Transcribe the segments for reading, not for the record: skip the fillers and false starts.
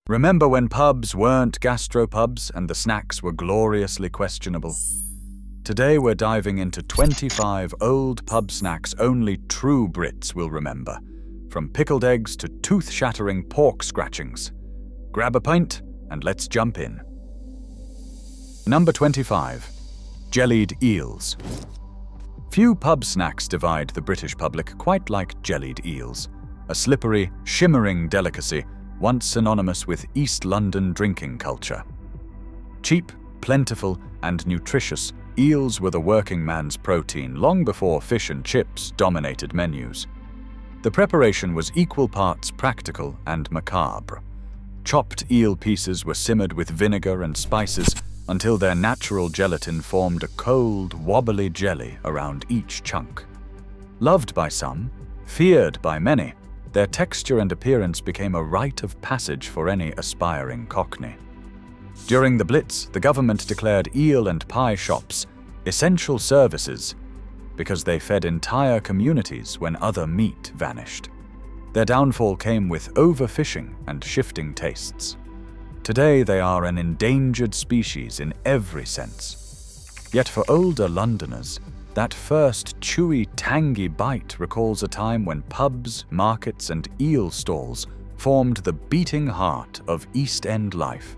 Remember when pubs weren't gastropubs and the snacks were gloriously questionable? Today we're diving into 25 old pub snacks only true Brits will remember, from pickled eggs to tooth-shattering pork scratchings. Grab a pint and let's jump in. Number 25. Jellied eels. Few pub snacks divide the British public quite like jellied eels, a slippery, shimmering delicacy once synonymous with East London drinking culture. Cheap, plentiful, and nutritious, eels were the working man's protein long before fish and chips dominated menus. The preparation was equal parts practical and macabre. Chopped eel pieces were simmered with vinegar and spices until their natural gelatin formed a cold, wobbly jelly around each chunk. Loved by some, feared by many, their texture and appearance became a rite of passage for any aspiring cockney. During the Blitz, the government declared eel and pie shops essential services because they fed entire communities when other meat vanished. Their downfall came with overfishing and shifting tastes. Today they are an endangered species in every sense. Yet for older Londoners, that first chewy, tangy bite recalls a time when pubs, markets, and eel stalls formed the beating heart of East End life.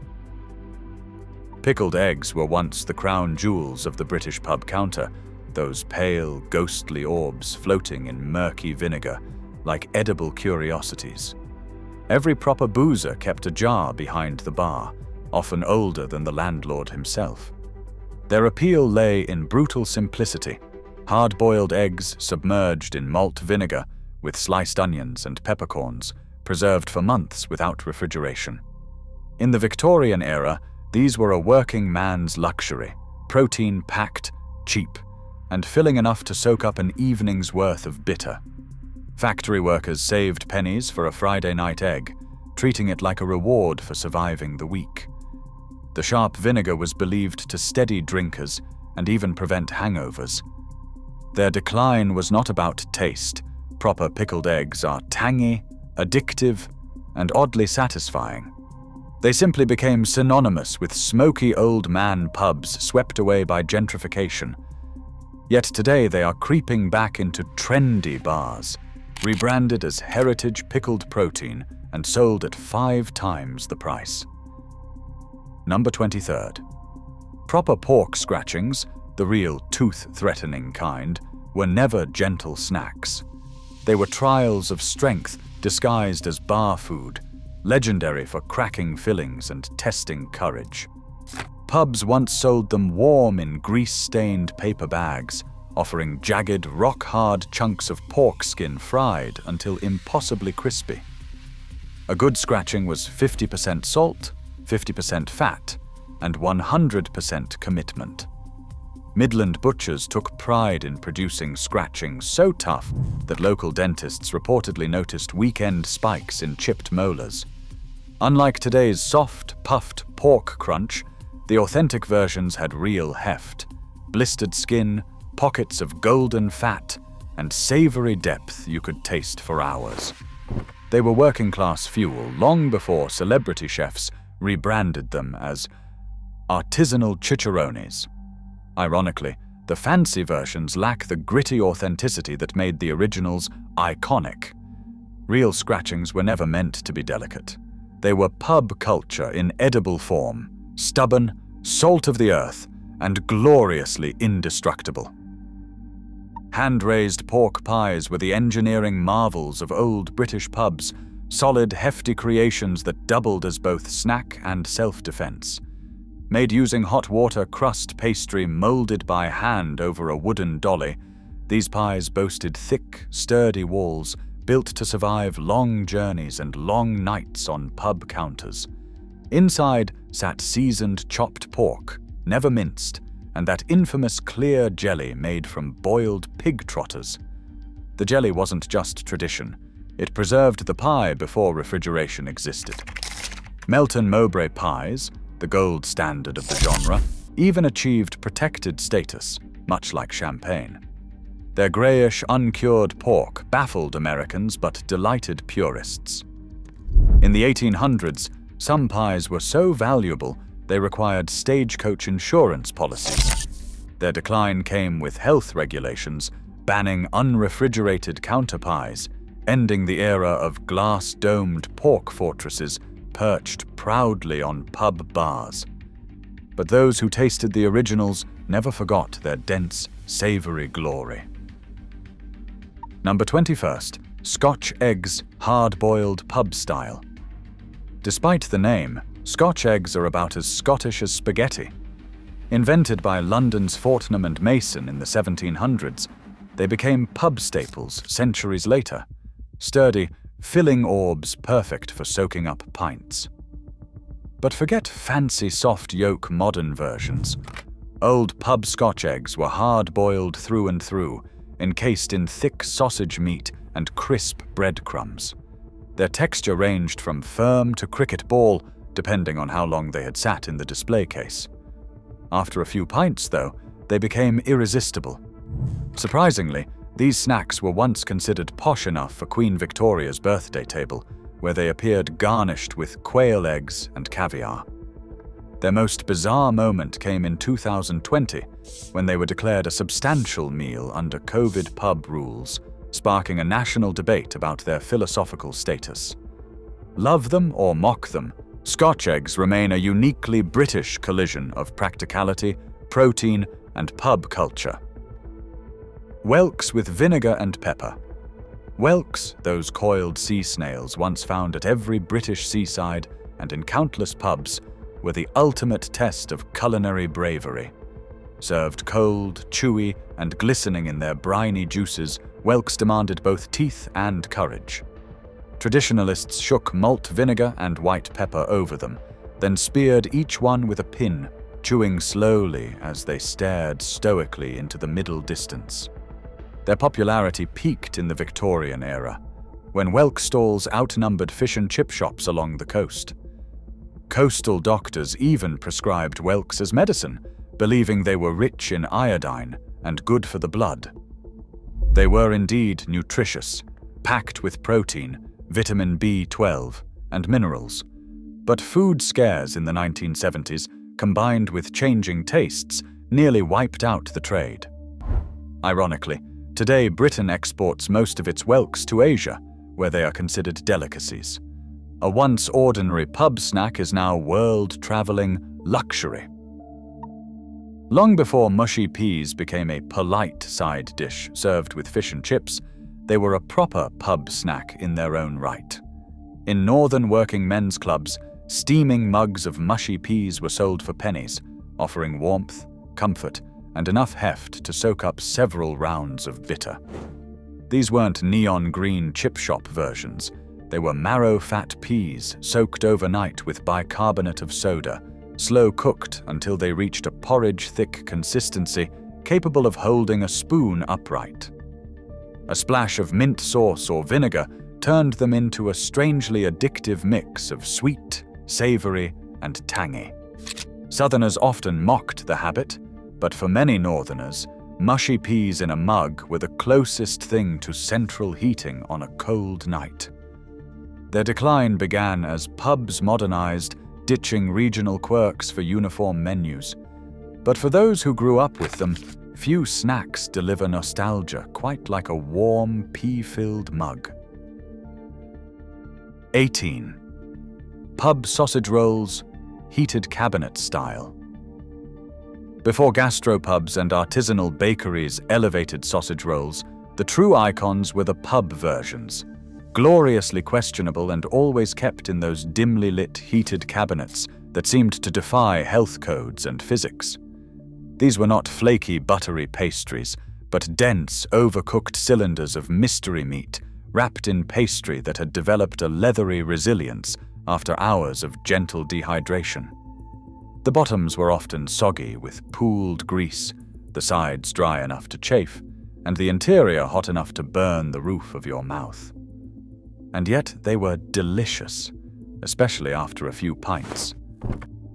Pickled eggs were once the crown jewels of the British pub counter, those pale, ghostly orbs floating in murky vinegar, like edible curiosities. Every proper boozer kept a jar behind the bar, often older than the landlord himself. Their appeal lay in brutal simplicity: hard-boiled eggs submerged in malt vinegar with sliced onions and peppercorns, preserved for months without refrigeration. In the Victorian era, these were a working man's luxury, protein-packed, cheap, and filling enough to soak up an evening's worth of bitter. Factory workers saved pennies for a Friday night egg, treating it like a reward for surviving the week. The sharp vinegar was believed to steady drinkers and even prevent hangovers. Their decline was not about taste. Proper pickled eggs are tangy, addictive, and oddly satisfying. They simply became synonymous with smoky old man pubs swept away by gentrification. Yet today they are creeping back into trendy bars, rebranded as heritage pickled protein and sold at 5 times the price. Number 23. Proper pork scratchings, the real tooth-threatening kind, were never gentle snacks. They were trials of strength disguised as bar food, legendary for cracking fillings and testing courage. Pubs once sold them warm in grease-stained paper bags, offering jagged, rock-hard chunks of pork skin fried until impossibly crispy. A good scratching was 50% salt, 50% fat, and 100% commitment. Midland butchers took pride in producing scratchings so tough that local dentists reportedly noticed weekend spikes in chipped molars. Unlike today's soft, puffed pork crunch, the authentic versions had real heft, blistered skin, pockets of golden fat, and savory depth you could taste for hours. They were working-class fuel long before celebrity chefs rebranded them as artisanal chicharrones. Ironically, the fancy versions lack the gritty authenticity that made the originals iconic. Real scratchings were never meant to be delicate. They were pub culture in edible form, stubborn, salt of the earth, and gloriously indestructible. Hand-raised pork pies were the engineering marvels of old British pubs, solid, hefty creations that doubled as both snack and self-defense. Made using hot water crust pastry molded by hand over a wooden dolly, these pies boasted thick, sturdy walls built to survive long journeys and long nights on pub counters. Inside sat seasoned chopped pork, never minced, and that infamous clear jelly made from boiled pig trotters. The jelly wasn't just tradition. It preserved the pie before refrigeration existed. Melton Mowbray pies, the gold standard of the genre, even achieved protected status, much like champagne. Their greyish, uncured pork baffled Americans but delighted purists. In the 1800s, Some pies were so valuable they required stagecoach insurance policies. Their decline came with health regulations banning unrefrigerated counter pies, ending the era of glass-domed pork fortresses perched proudly on pub bars. But those who tasted the originals never forgot their dense, savory glory. Number 21st, Scotch eggs, hard-boiled pub style. Despite the name, Scotch eggs are about as Scottish as spaghetti. Invented by London's Fortnum and Mason in the 1700s, they became pub staples centuries later. Sturdy, filling orbs perfect for soaking up pints. But forget fancy soft yolk modern versions. Old pub Scotch eggs were hard-boiled through and through, encased in thick sausage meat and crisp breadcrumbs. Their texture ranged from firm to cricket ball, depending on how long they had sat in the display case. After a few pints, though, they became irresistible. Surprisingly, these snacks were once considered posh enough for Queen Victoria's birthday table, where they appeared garnished with quail eggs and caviar. Their most bizarre moment came in 2020, when they were declared a substantial meal under COVID pub rules, sparking a national debate about their philosophical status. Love them or mock them, Scotch eggs remain a uniquely British collision of practicality, protein, and pub culture. Whelks with vinegar and pepper. Whelks, those coiled sea snails once found at every British seaside and in countless pubs, were the ultimate test of culinary bravery. Served cold, chewy, and glistening in their briny juices, Whelks demanded both teeth and courage. Traditionalists shook malt vinegar and white pepper over them, then speared each one with a pin, chewing slowly as they stared stoically into the middle distance. Their popularity peaked in the Victorian era, when Whelk stalls outnumbered fish and chip shops along the coast. Coastal doctors even prescribed Whelks as medicine, believing they were rich in iodine and good for the blood. They were indeed nutritious, packed with protein, vitamin B12, and minerals. But food scares in the 1970s, combined with changing tastes, nearly wiped out the trade. Ironically, today Britain exports most of its Whelks to Asia, where they are considered delicacies. A once ordinary pub snack is now world-traveling luxury. Long before mushy peas became a polite side dish served with fish and chips, they were a proper pub snack in their own right. In northern working men's clubs, steaming mugs of mushy peas were sold for pennies, offering warmth, comfort, and enough heft to soak up several rounds of bitter. These weren't neon green chip shop versions. They were marrow-fat peas soaked overnight with bicarbonate of soda, slow cooked until they reached a porridge-thick consistency capable of holding a spoon upright. A splash of mint sauce or vinegar turned them into a strangely addictive mix of sweet, savory, and tangy. Southerners often mocked the habit, but for many Northerners, mushy peas in a mug were the closest thing to central heating on a cold night. Their decline began as pubs modernized, ditching regional quirks for uniform menus. But for those who grew up with them, few snacks deliver nostalgia quite like a warm, pea-filled mug. 18. Pub sausage rolls, heated cabinet style. Before gastropubs and artisanal bakeries elevated sausage rolls, the true icons were the pub versions, gloriously questionable and always kept in those dimly lit heated cabinets that seemed to defy health codes and physics. These were not flaky, buttery pastries, but dense, overcooked cylinders of mystery meat wrapped in pastry that had developed a leathery resilience after hours of gentle dehydration. The bottoms were often soggy with pooled grease, the sides dry enough to chafe, and the interior hot enough to burn the roof of your mouth. And yet they were delicious, especially after a few pints.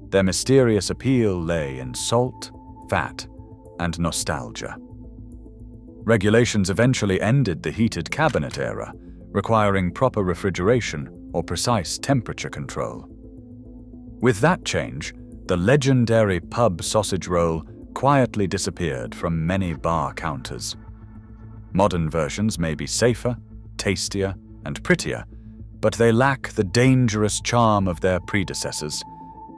Their mysterious appeal lay in salt, fat, and nostalgia. Regulations eventually ended the heated cabinet era, requiring proper refrigeration or precise temperature control. With that change, the legendary pub sausage roll quietly disappeared from many bar counters. Modern versions may be safer, tastier, and prettier, but they lack the dangerous charm of their predecessors,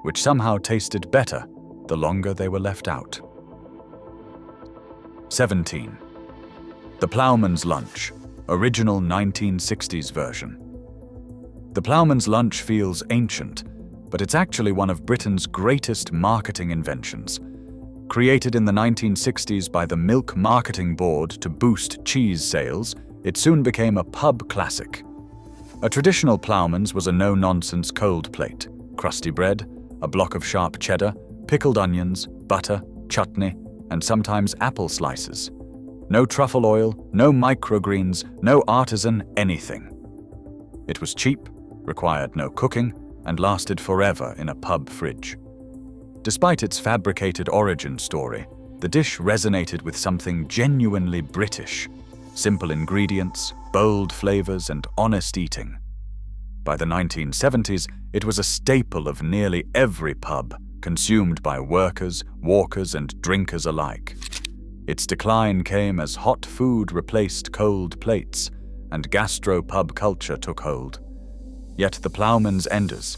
which somehow tasted better the longer they were left out. 17. The Plowman's Lunch, original 1960s version. The Plowman's Lunch feels ancient, but it's actually one of Britain's greatest marketing inventions. Created in the 1960s by the Milk Marketing Board to boost cheese sales, it soon became a pub classic. A traditional Plowman's was a no-nonsense cold plate, crusty bread, a block of sharp cheddar, pickled onions, butter, chutney, and sometimes apple slices. No truffle oil, no microgreens, no artisan anything. It was cheap, required no cooking, and lasted forever in a pub fridge. Despite its fabricated origin story, the dish resonated with something genuinely British: simple ingredients, bold flavors, and honest eating. By the 1970s, it was a staple of nearly every pub, consumed by workers, walkers, and drinkers alike. Its decline came as hot food replaced cold plates, and gastro-pub culture took hold. Yet the Plowman's endures,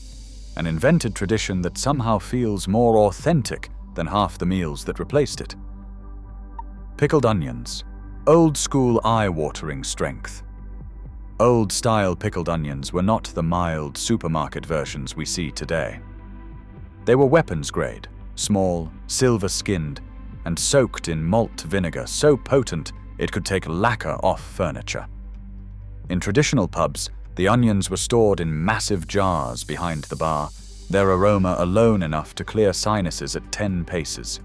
an invented tradition that somehow feels more authentic than half the meals that replaced it. Pickled onions, old-school eye-watering strength. Old-style pickled onions were not the mild supermarket versions we see today. They were weapons-grade, small, silver-skinned, and soaked in malt vinegar so potent it could take lacquer off furniture. In traditional pubs, the onions were stored in massive jars behind the bar, their aroma alone enough to clear sinuses at 10 paces.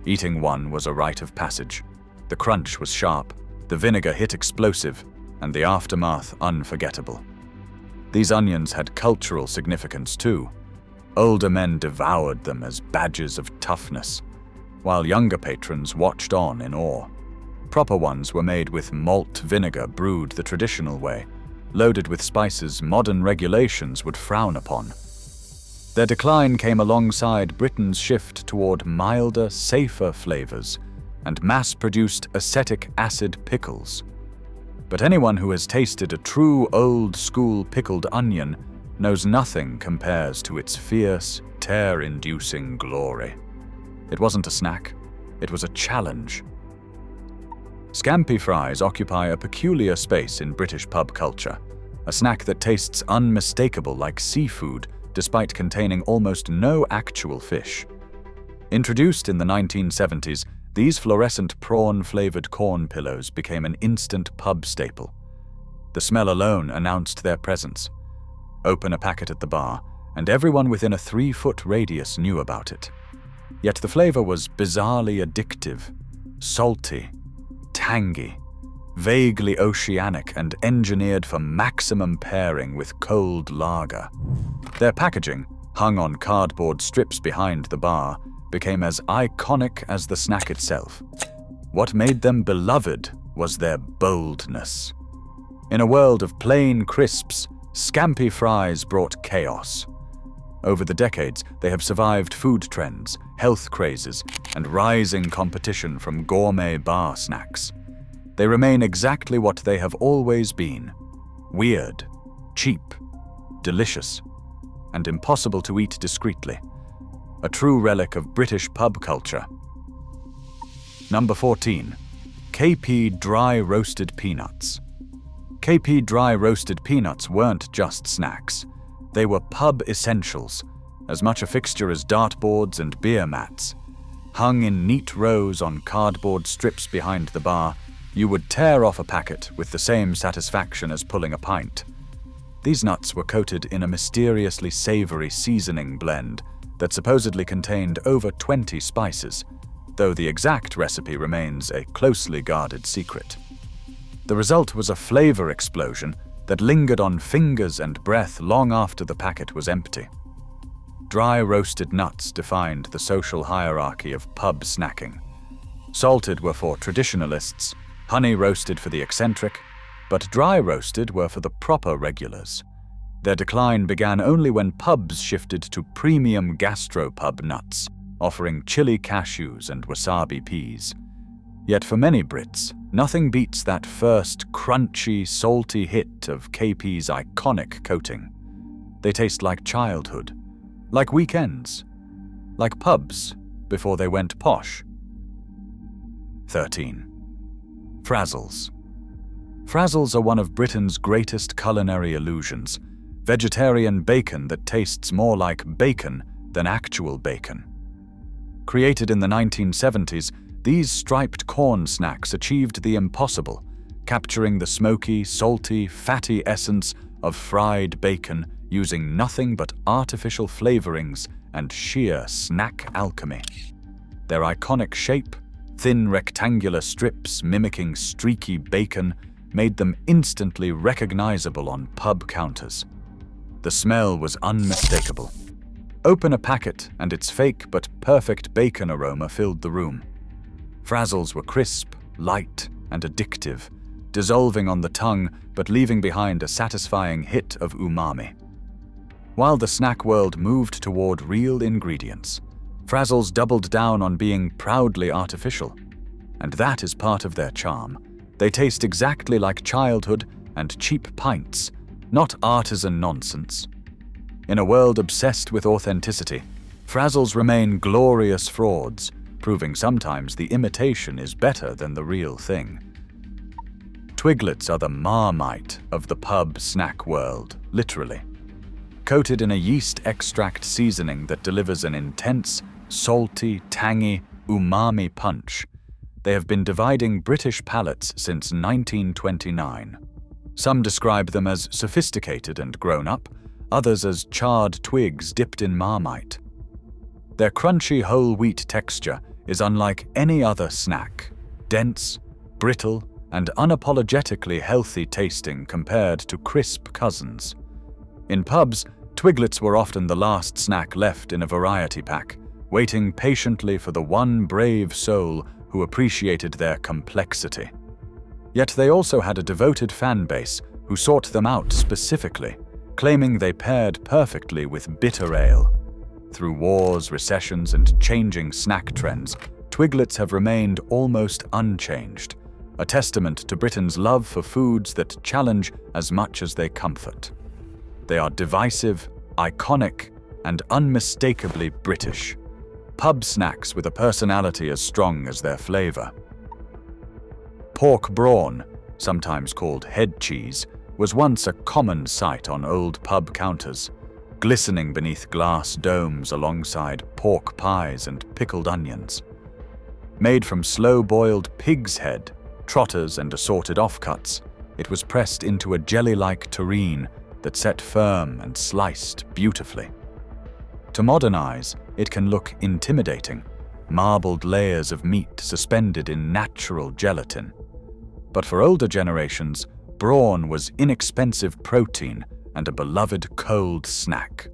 Eating one was a rite of passage. The crunch was sharp, the vinegar hit explosive, and the aftermath unforgettable. These onions had cultural significance too. Older men devoured them as badges of toughness, while younger patrons watched on in awe. Proper ones were made with malt vinegar brewed the traditional way, loaded with spices modern regulations would frown upon. Their decline came alongside Britain's shift toward milder, safer flavors and mass-produced acetic acid pickles. But anyone who has tasted a true old-school pickled onion knows nothing compares to its fierce, tear-inducing glory. It wasn't a snack, it was a challenge. Scampi fries occupy a peculiar space in British pub culture, a snack that tastes unmistakable like seafood despite containing almost no actual fish. Introduced in the 1970s, these fluorescent prawn-flavored corn pillows became an instant pub staple. The smell alone announced their presence. Open a packet at the bar, and everyone within a 3-foot radius knew about it. Yet the flavor was bizarrely addictive, salty, tangy, vaguely oceanic, and engineered for maximum pairing with cold lager. Their packaging, hung on cardboard strips behind the bar, became as iconic as the snack itself. What made them beloved was their boldness. In a world of plain crisps, Scampi fries brought chaos. Over the decades, they have survived food trends, health crazes, and rising competition from gourmet bar snacks. They remain exactly what they have always been: weird, cheap, delicious, and impossible to eat discreetly. A true relic of British pub culture. Number 14. KP Dry Roasted Peanuts. KP Dry Roasted Peanuts weren't just snacks. They were pub essentials, as much a fixture as dartboards and beer mats. Hung in neat rows on cardboard strips behind the bar, you would tear off a packet with the same satisfaction as pulling a pint. These nuts were coated in a mysteriously savory seasoning blend that supposedly contained over 20 spices, though the exact recipe remains a closely guarded secret. The result was a flavor explosion that lingered on fingers and breath long after the packet was empty. Dry roasted nuts defined the social hierarchy of pub snacking. Salted were for traditionalists, honey roasted for the eccentric, but dry roasted were for the proper regulars. Their decline began only when pubs shifted to premium gastropub nuts, offering chili cashews and wasabi peas. Yet for many Brits, nothing beats that first crunchy, salty hit of KP's iconic coating. They taste like childhood, like weekends, like pubs before they went posh. 13. Frazzles. Frazzles are one of Britain's greatest culinary illusions, vegetarian bacon that tastes more like bacon than actual bacon. Created in the 1970s, these striped corn snacks achieved the impossible, capturing the smoky, salty, fatty essence of fried bacon using nothing but artificial flavorings and sheer snack alchemy. Their iconic shape, thin rectangular strips mimicking streaky bacon, made them instantly recognizable on pub counters. The smell was unmistakable. Open a packet and its fake but perfect bacon aroma filled the room. Frazzles were crisp, light, and addictive, dissolving on the tongue but leaving behind a satisfying hit of umami. While the snack world moved toward real ingredients, Frazzles doubled down on being proudly artificial. And that is part of their charm. They taste exactly like childhood and cheap pints, not artisan nonsense. In a world obsessed with authenticity, Frazzles remain glorious frauds, proving sometimes the imitation is better than the real thing. Twiglets are the Marmite of the pub snack world, literally. Coated in a yeast extract seasoning that delivers an intense, salty, tangy, umami punch, they have been dividing British palates since 1929. Some describe them as sophisticated and grown up, others as charred twigs dipped in Marmite. Their crunchy whole wheat texture is unlike any other snack, dense, brittle, and unapologetically healthy tasting compared to crisp cousins. In pubs, Twiglets were often the last snack left in a variety pack, waiting patiently for the one brave soul who appreciated their complexity. Yet they also had a devoted fan base who sought them out specifically, claiming they paired perfectly with bitter ale. Through wars, recessions, and changing snack trends, Twiglets have remained almost unchanged, a testament to Britain's love for foods that challenge as much as they comfort. They are divisive, iconic, and unmistakably British. Pub snacks with a personality as strong as their flavor. Pork brawn, sometimes called head cheese, was once a common sight on old pub counters, glistening beneath glass domes alongside pork pies and pickled onions. Made from slow-boiled pig's head, trotters, and assorted offcuts, it was pressed into a jelly-like terrine that set firm and sliced beautifully. To modernize, it can look intimidating, marbled layers of meat suspended in natural gelatin. But for older generations, brawn was inexpensive protein and a beloved cold snack.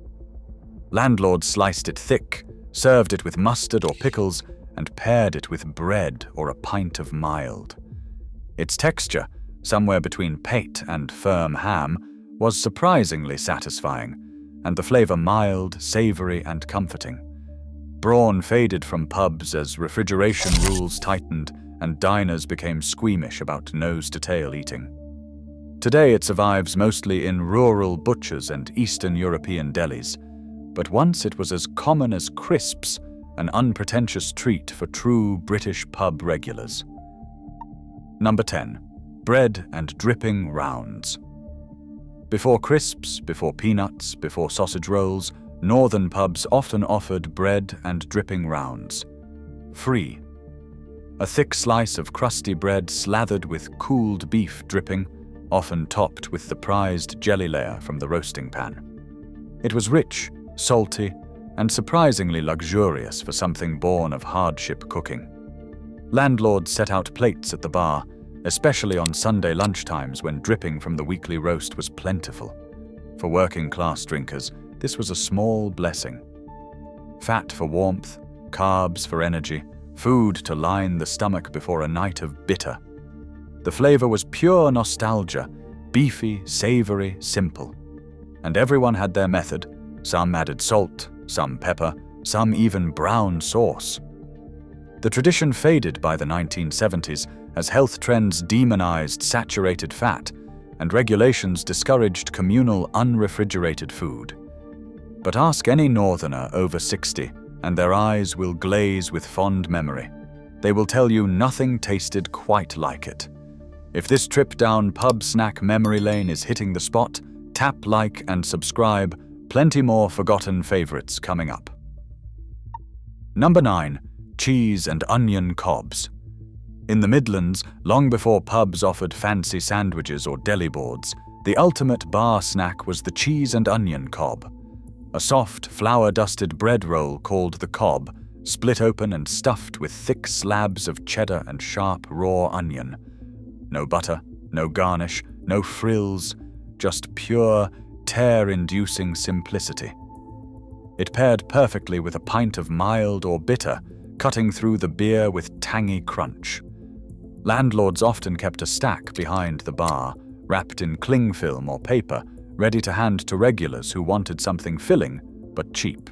Landlords sliced it thick, served it with mustard or pickles, and paired it with bread or a pint of mild. Its texture, somewhere between pate and firm ham, was surprisingly satisfying, and the flavor mild, savory, and comforting. Brawn faded from pubs as refrigeration rules tightened and diners became squeamish about nose-to-tail eating. Today it survives mostly in rural butchers and Eastern European delis, but once it was as common as crisps, an unpretentious treat for true British pub regulars. Number 10. Bread and dripping rounds. Before crisps, before peanuts, before sausage rolls, northern pubs often offered bread and dripping rounds. Free. A thick slice of crusty bread slathered with cooled beef dripping, often topped with the prized jelly layer from the roasting pan. It was rich, salty, and surprisingly luxurious for something born of hardship cooking. Landlords set out plates at the bar, especially on Sunday lunchtimes when dripping from the weekly roast was plentiful. For working-class drinkers, this was a small blessing. Fat for warmth, carbs for energy, food to line the stomach before a night of bitter. The flavor was pure nostalgia, beefy, savory, simple. and everyone had their method. Some added salt, some pepper, some even brown sauce. The tradition faded by the 1970s as health trends demonized saturated fat and regulations discouraged communal unrefrigerated food. But ask any northerner over 60 and their eyes will glaze with fond memory. They will tell you nothing tasted quite like it. If this trip down pub snack memory lane is hitting the spot, tap like and subscribe. Plenty more forgotten favorites coming up. Number 9. Cheese and onion cobs. In the Midlands, long before pubs offered fancy sandwiches or deli boards, the ultimate bar snack was the cheese and onion cob. A soft, flour-dusted bread roll called the cob, split open and stuffed with thick slabs of cheddar and sharp raw onion. No butter, no garnish, no frills, just pure, tear-inducing simplicity. It paired perfectly with a pint of mild or bitter, cutting through the beer with tangy crunch. Landlords often kept a stack behind the bar, wrapped in cling film or paper, ready to hand to regulars who wanted something filling but cheap.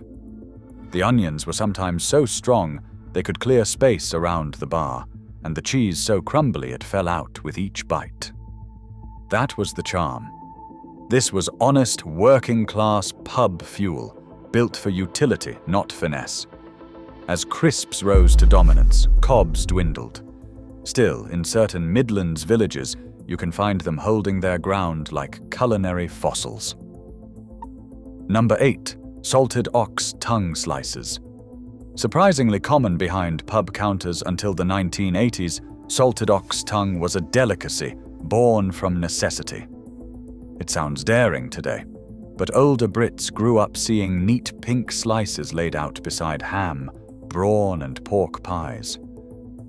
The onions were sometimes so strong they could clear space around the bar, and the cheese so crumbly it fell out with each bite. That was the charm. This was honest, working-class pub fuel, built for utility, not finesse. As crisps rose to dominance, cobs dwindled. Still, in certain Midlands villages, you can find them holding their ground like culinary fossils. Number 8. Salted ox tongue slices. Surprisingly common behind pub counters until the 1980s, salted ox tongue was a delicacy born from necessity. It sounds daring today, but older Brits grew up seeing neat pink slices laid out beside ham, brawn and pork pies.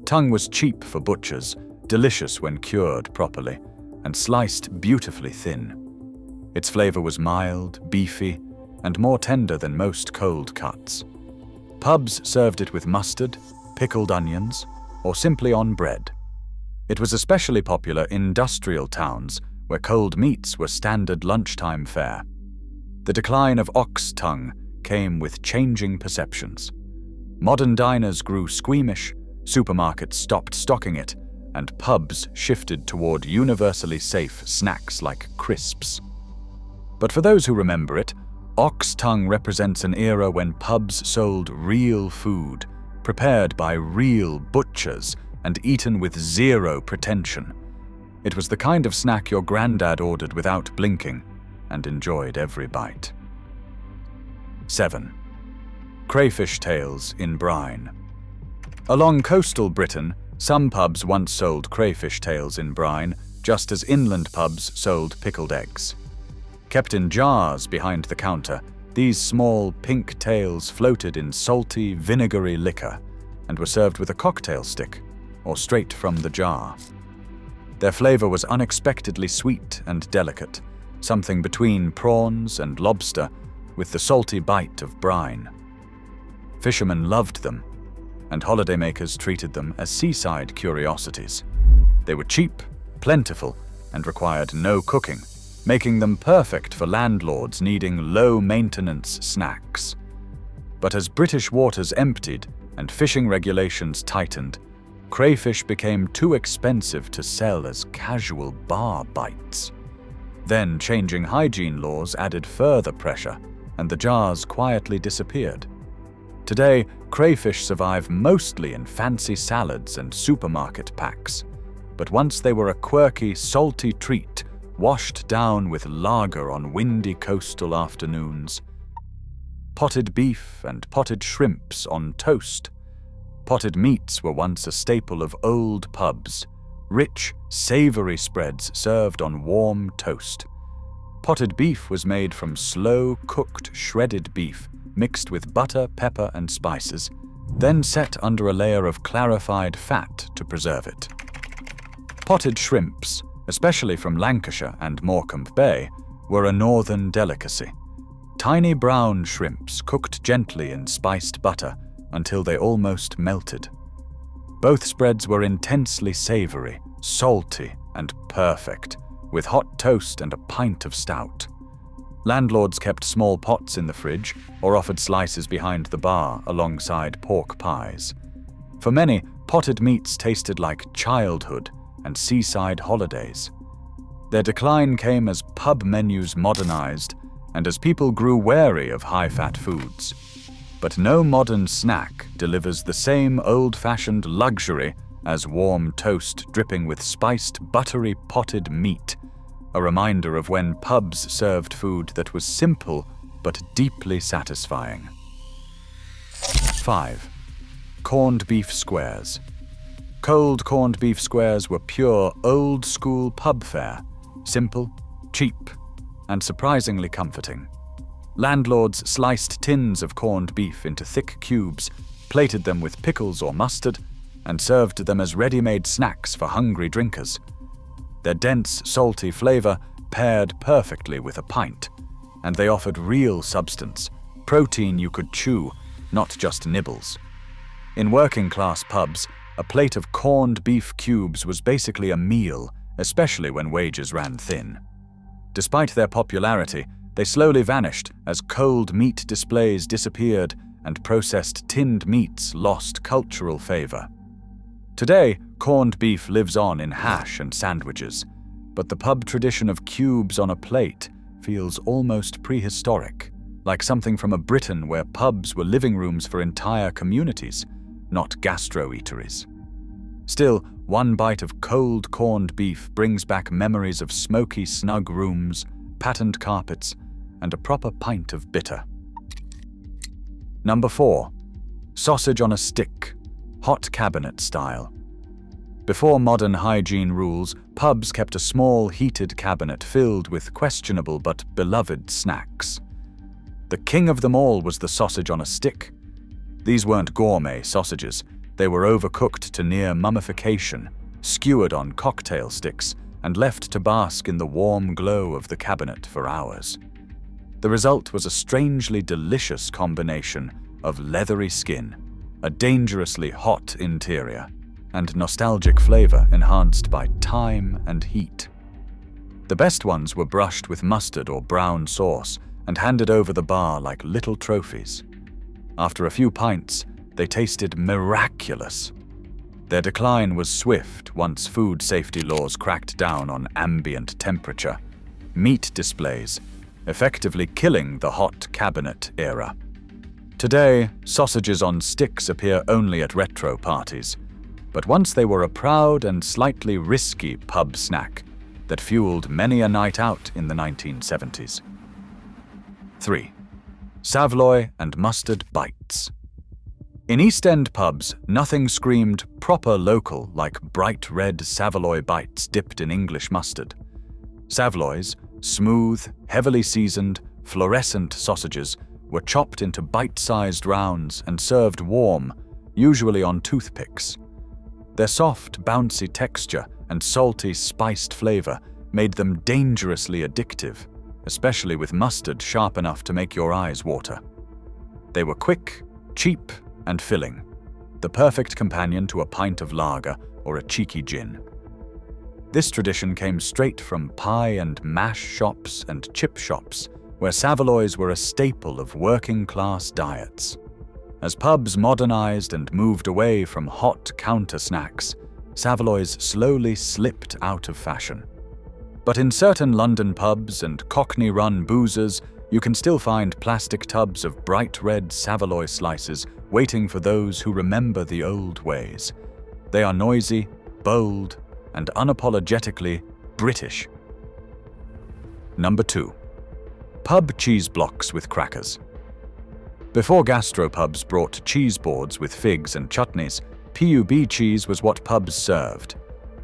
Tongue was cheap for butchers, delicious when cured properly, and sliced beautifully thin. Its flavor was mild, beefy, and more tender than most cold cuts. Pubs served it with mustard, pickled onions, or simply on bread. It was especially popular in industrial towns where cold meats were standard lunchtime fare. The decline of ox tongue came with changing perceptions. Modern diners grew squeamish, supermarkets stopped stocking it, and pubs shifted toward universally safe snacks like crisps. But for those who remember it, ox tongue represents an era when pubs sold real food, prepared by real butchers and eaten with zero pretension. It was the kind of snack your granddad ordered without blinking and enjoyed every bite. 7. Crayfish tails in brine. Along coastal Britain, some pubs once sold crayfish tails in brine, just as inland pubs sold pickled eggs. Kept in jars behind the counter, these small pink tails floated in salty, vinegary liquor and were served with a cocktail stick or straight from the jar. Their flavor was unexpectedly sweet and delicate, something between prawns and lobster with the salty bite of brine. Fishermen loved them, and holidaymakers treated them as seaside curiosities. They were cheap, plentiful, and required no cooking, making them perfect for landlords needing low-maintenance snacks. But as British waters emptied and fishing regulations tightened, crayfish became too expensive to sell as casual bar bites. Then changing hygiene laws added further pressure, and the jars quietly disappeared. Today, crayfish survive mostly in fancy salads and supermarket packs, but once they were a quirky, salty treat washed down with lager on windy coastal afternoons. Potted beef and potted shrimps on toast. Potted meats were once a staple of old pubs, rich, savory spreads served on warm toast. Potted beef was made from slow-cooked shredded beef mixed with butter, pepper, and spices, then set under a layer of clarified fat to preserve it. Potted shrimps, especially from Lancashire and Morecambe Bay, were a northern delicacy. Tiny brown shrimps cooked gently in spiced butter until they almost melted. Both spreads were intensely savory, salty, and perfect, with hot toast and a pint of stout. Landlords kept small pots in the fridge or offered slices behind the bar alongside pork pies. For many, potted meats tasted like childhood and seaside holidays. Their decline came as pub menus modernized and as people grew wary of high-fat foods. But no modern snack delivers the same old-fashioned luxury as warm toast dripping with spiced, buttery potted meat, a reminder of when pubs served food that was simple but deeply satisfying. 5. Corned beef squares. Cold corned beef squares were pure old-school pub fare, simple, cheap, and surprisingly comforting. Landlords sliced tins of corned beef into thick cubes, plated them with pickles or mustard, and served them as ready-made snacks for hungry drinkers. Their dense, salty flavor paired perfectly with a pint, and they offered real substance, protein you could chew, not just nibbles. In working-class pubs, a plate of corned beef cubes was basically a meal, especially when wages ran thin. Despite their popularity, they slowly vanished as cold meat displays disappeared and processed tinned meats lost cultural favor. Today, corned beef lives on in hash and sandwiches, but the pub tradition of cubes on a plate feels almost prehistoric, like something from a Britain where pubs were living rooms for entire communities, not gastro-eateries. Still, one bite of cold corned beef brings back memories of smoky, snug rooms, patterned carpets, and a proper pint of bitter. Number 4. Sausage on a stick, hot cabinet style. Before modern hygiene rules, pubs kept a small, heated cabinet filled with questionable but beloved snacks. The king of them all was the sausage on a stick. These weren't gourmet sausages. They were overcooked to near mummification, skewered on cocktail sticks, and left to bask in the warm glow of the cabinet for hours. The result was a strangely delicious combination of leathery skin, a dangerously hot interior, and nostalgic flavor enhanced by thyme and heat. The best ones were brushed with mustard or brown sauce and handed over the bar like little trophies. After a few pints, they tasted miraculous. Their decline was swift once food safety laws cracked down on ambient temperature, meat displays, effectively killing the hot cabinet era. Today, sausages on sticks appear only at retro parties, but once they were a proud and slightly risky pub snack that fueled many a night out in the 1970s. 3. Saveloy and mustard bites. In East End pubs, nothing screamed proper local like bright red Saveloy bites dipped in English mustard. Saveloys, smooth, heavily seasoned, fluorescent sausages, were chopped into bite-sized rounds and served warm, usually on toothpicks. Their soft, bouncy texture and salty, spiced flavor made them dangerously addictive, especially with mustard sharp enough to make your eyes water. They were quick, cheap, and filling, the perfect companion to a pint of lager or a cheeky gin. This tradition came straight from pie and mash shops and chip shops, where Saveloys were a staple of working-class diets. As pubs modernized and moved away from hot counter snacks, Saveloys slowly slipped out of fashion. But in certain London pubs and Cockney-run boozers, you can still find plastic tubs of bright red Saveloy slices waiting for those who remember the old ways. They are noisy, bold, and unapologetically British. Number 2. Pub cheese blocks with crackers. Before gastropubs brought cheese boards with figs and chutneys, pub cheese was what pubs served,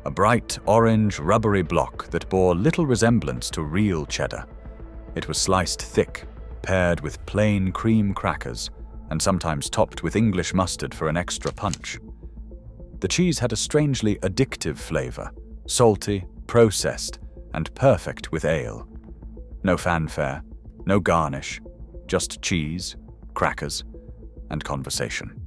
a bright orange rubbery block that bore little resemblance to real cheddar. It was sliced thick, paired with plain cream crackers, and sometimes topped with English mustard for an extra punch. The cheese had a strangely addictive flavor, salty, processed, and perfect with ale. No fanfare, no garnish, just cheese, crackers, and conversation.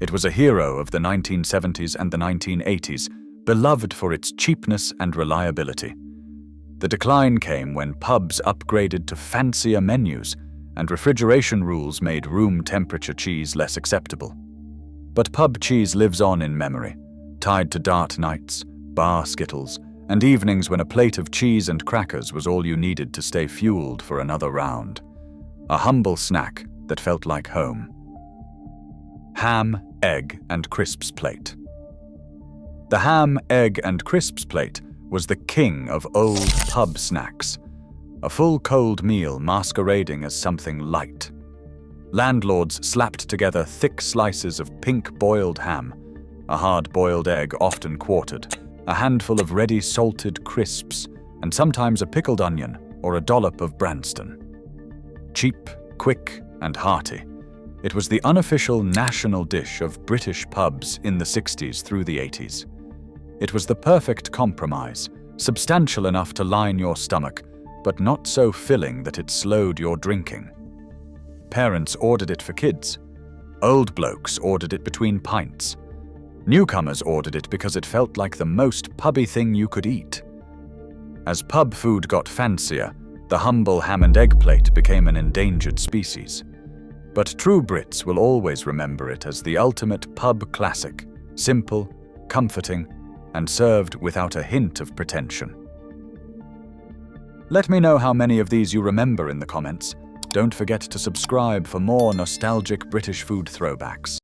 It was a hero of the 1970s and the 1980s, beloved for its cheapness and reliability. The decline came when pubs upgraded to fancier menus and refrigeration rules made room temperature cheese less acceptable. But pub cheese lives on in memory, tied to dart nights, bar skittles, and evenings when a plate of cheese and crackers was all you needed to stay fueled for another round. A humble snack that felt like home. Ham, egg, and crisps plate. The ham, egg, and crisps plate was the king of old pub snacks, a full cold meal masquerading as something light. Landlords slapped together thick slices of pink boiled ham, a hard-boiled egg often quartered, a handful of ready salted crisps, and sometimes a pickled onion or a dollop of Branston. Cheap, quick, and hearty, it was the unofficial national dish of British pubs in the 60s through the 80s. It was the perfect compromise, substantial enough to line your stomach, but not so filling that it slowed your drinking. Parents ordered it for kids. Old blokes ordered it between pints. Newcomers ordered it because it felt like the most pubby thing you could eat. As pub food got fancier, the humble ham and egg plate became an endangered species. But true Brits will always remember it as the ultimate pub classic, simple, comforting, and served without a hint of pretension. Let me know how many of these you remember in the comments. Don't forget to subscribe for more nostalgic British food throwbacks.